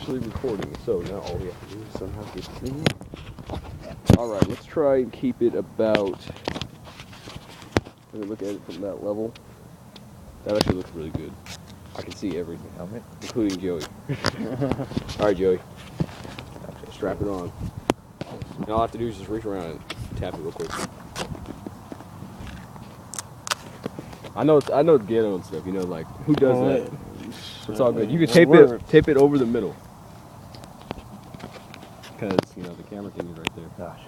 Actually recording, so now all we have to do is somehow get this thing in. Alright, let's try and keep it about, let me look at it from that level. That actually looks really good. I can see everything, Helmet? including Joey. Alright, Joey. Strap it on. And all I have to do is just reach around and tap it real quick. I know it's ghetto and stuff, you know, like, who does that? It's all good. You can tape it over the middle. Because, you know, the camera thing is right there. Gosh,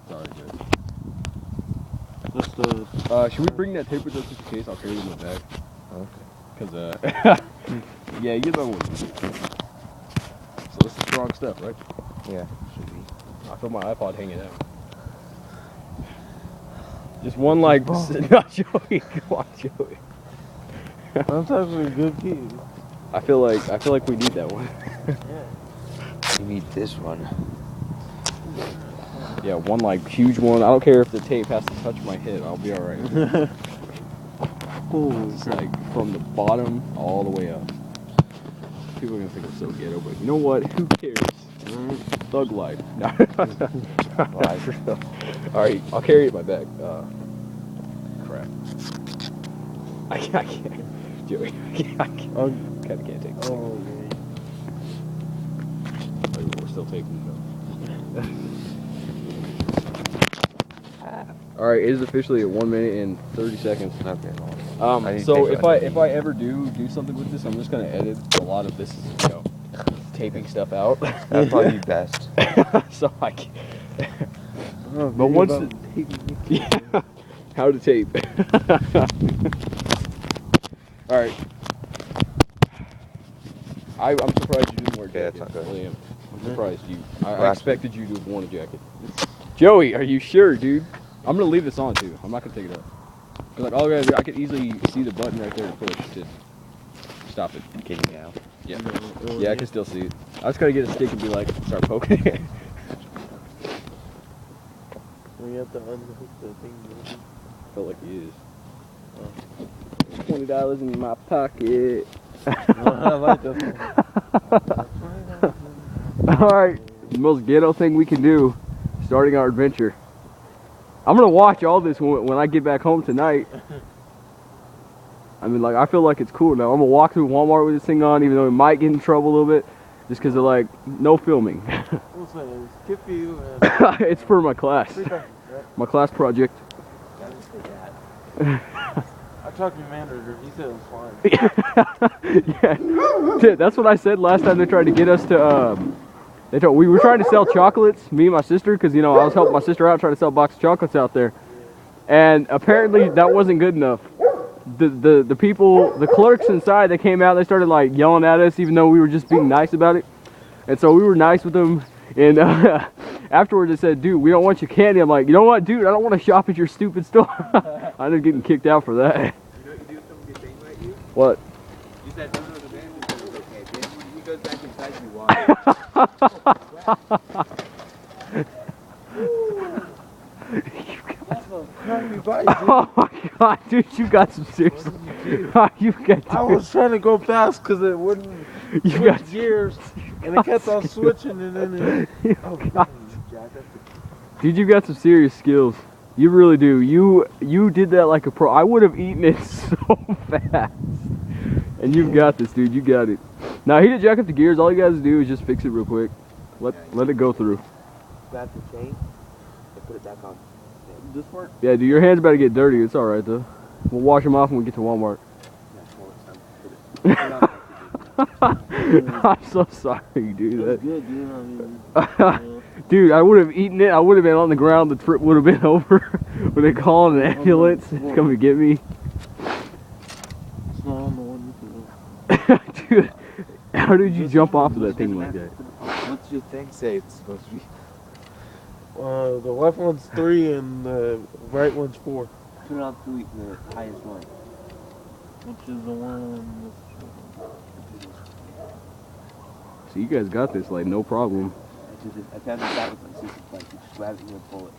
Sorry, Joey. Should we bring that tape with us just in case? I'll carry it in the bag. okay. Because, yeah, you get that one. So this is strong stuff, right? Yeah, should be. I feel my iPod hanging out. Just one like, not Joey. Come on, Joey. I'm talking a good kid. I feel like we need that one. You need this one. Yeah, one like huge one. I don't care if the tape has to touch my head. I'll be all right. It's like from the bottom all the way up. People are gonna think I'm so ghetto, but you know what? Who cares? Thug life. All right, I'll carry it in my bag. Crap. I can't. Joey, I kind of can't take it. Oh, We're still taking it. All right, it is officially at 1 minute and 30 seconds. Okay. So if I ever do something with this, I'm just gonna edit a lot of this, you know, taping stuff out. That'd probably be best. So I can. But once, yeah, how to tape. All right. I'm surprised you didn't wear a Yeah, jacket. that's not good. Really am. I'm surprised you. I expected you to have worn a jacket. Joey, are you sure, dude? I'm gonna leave this on too. I'm not gonna take it off. Cause like all I gotta do, I could easily see the button right there to push to stop it. Can you now? Yeah. Yeah, I can still see it. I just gotta get a stick and be like, start poking it. we have to unhook the thing. Felt like he is. $20 in my pocket. I like that. Alright, the most ghetto thing we can do, starting our adventure. I'm gonna watch all this when I get back home tonight. I mean, like, I feel like it's cool now. I'm gonna walk through Walmart with this thing on, even though we might get in trouble a little bit, just because of, like, no filming. What's that? Skip you and It's for my class. My class project. I talked to your manager. He said it was fine. Yeah. That's what I said last time they tried to get us to, we were trying to sell chocolates, me and my sister, because, you know, I was helping my sister out trying to sell a box of chocolates out there. And apparently that wasn't good enough. The people, the clerks inside, they came out, they started like yelling at us even though we were just being nice about it. And so we were nice with them. And afterwards they said, dude, we don't want your candy. I'm like, you know what, dude, I don't want to shop at your stupid store. I ended up getting kicked out for that. You know what you do if someone gets angry at you? What? You said, no, the manager said it was okay. Then when he goes back inside, you watch. Oh my god, dude, you got some serious. You got. I was trying to go fast because it wouldn't switch gears, and it kept on switching, and then it. Dude, you got some serious skills. You really do. You did that like a pro. I would have eaten it so fast. And you've got this, dude. You got it. Now, he did jack up the gears. All you guys do is just fix it real quick. Let it go through. Grab the chain and put it back on. This part? Yeah, dude, your hands about to get dirty. It's all right, though. We'll wash them off when we get to Walmart. I'm so sorry you do that. Good, dude. I mean, Dude, I would have eaten it. I would have been on the ground. The trip would have been over. When they call an ambulance to come and get me. it's not on the one you can. Dude, how did you jump off of that thing like that? What's your thing say it's supposed to be? The left one's 3 and the right one's 4. Turn it on to the highest one. Which is the one. So you guys got this, like, no problem. I found this out with my sister. Like, you just grab it and you pull it.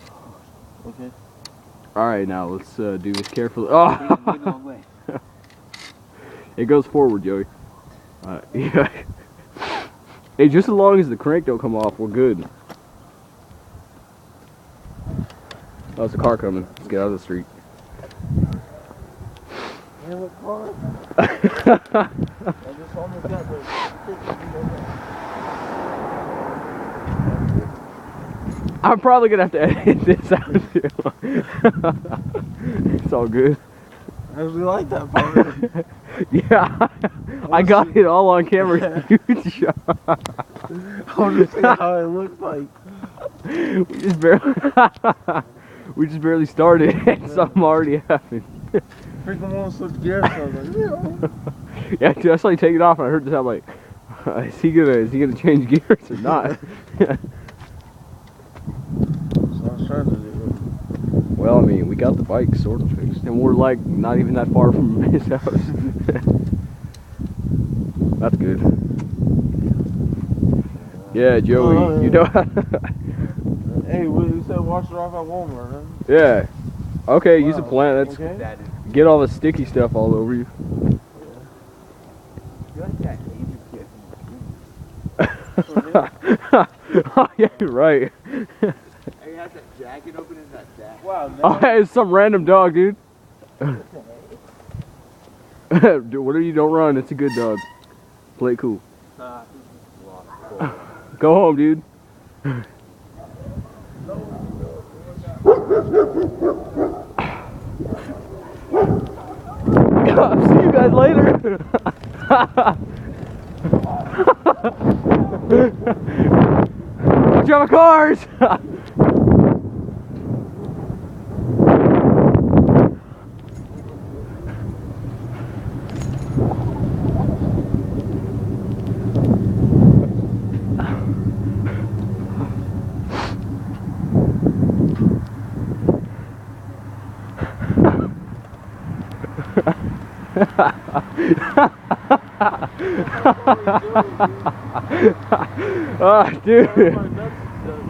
Okay. Alright, now let's do this carefully. Take it the long way. It goes forward, Joey. Yeah. Hey, just as long as the crank don't come off, we're good. Oh, it's a car coming. Let's get out of the street. Yeah, what car? I just almost got the I'm probably gonna have to edit this out too. It's all good. I really like that part. Yeah, I got it all on camera. Huge shot. I want to see how it looks like. We just barely started and something already happened. Freaking want to switch gears. So I was like, Yeah, dude, I saw you take it off and I heard this. I'm like, is he gonna change gears or not? So I was trying to do Well, I mean, we got the bike sort of fixed, and we're like not even that far from his house. That's good. Yeah, Joey, Oh, yeah. you know how Hey, you said wash it off at Walmart, huh? Yeah. Okay, use a Wow. plant. That's Okay. That is. get all the sticky stuff all over you. You like that Asian kid. Oh yeah, you're right. He has that jacket open in that sack. Wow, Oh, hey, it's some random dog, dude. Dude, whatever you don't run, it's a good dog. Play it cool. Go home, dude. I'll see you guys later. Watch out for cars. Oh, dude.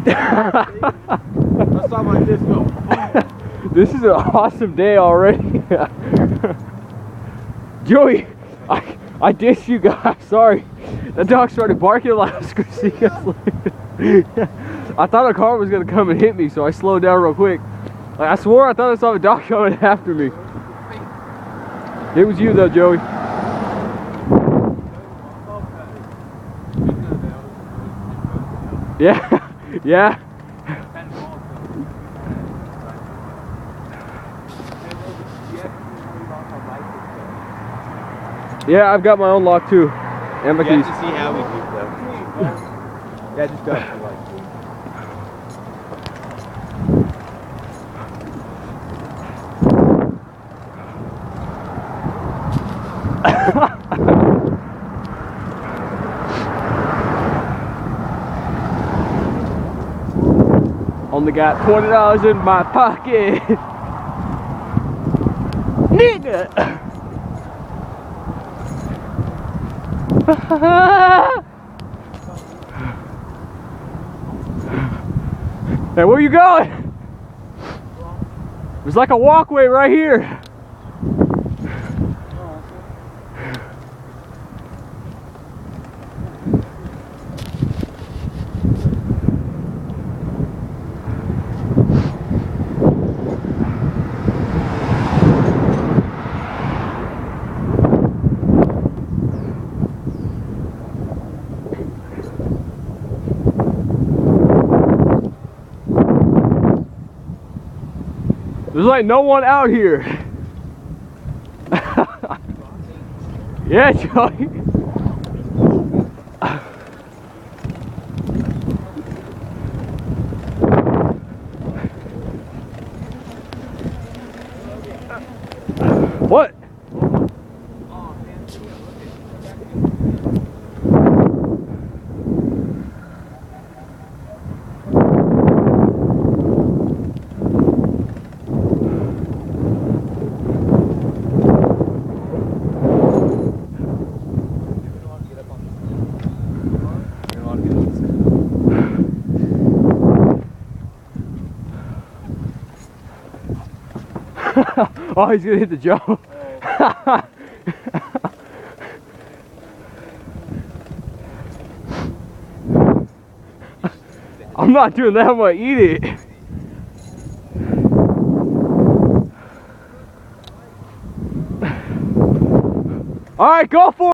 I saw my disco. This is an awesome day already. Joey, I ditched you guys. Sorry. The dog started barking while I was gonna see us later. I thought a car was gonna come and hit me, so I slowed down real quick. Like, I swore I thought I saw a dog coming after me. It was you though, Joey. Yeah, yeah. Yeah, I've got my own lock too. And my You have keys. to see how we do though. Yeah, just go. Only got $20 in my pocket. Nigga. Hey, where you going? There's like a walkway right here. There's like no one out here. Yeah, Joey. What? Oh, he's gonna hit the jump. I'm not doing that. I'm gonna eat it. All right, go for it.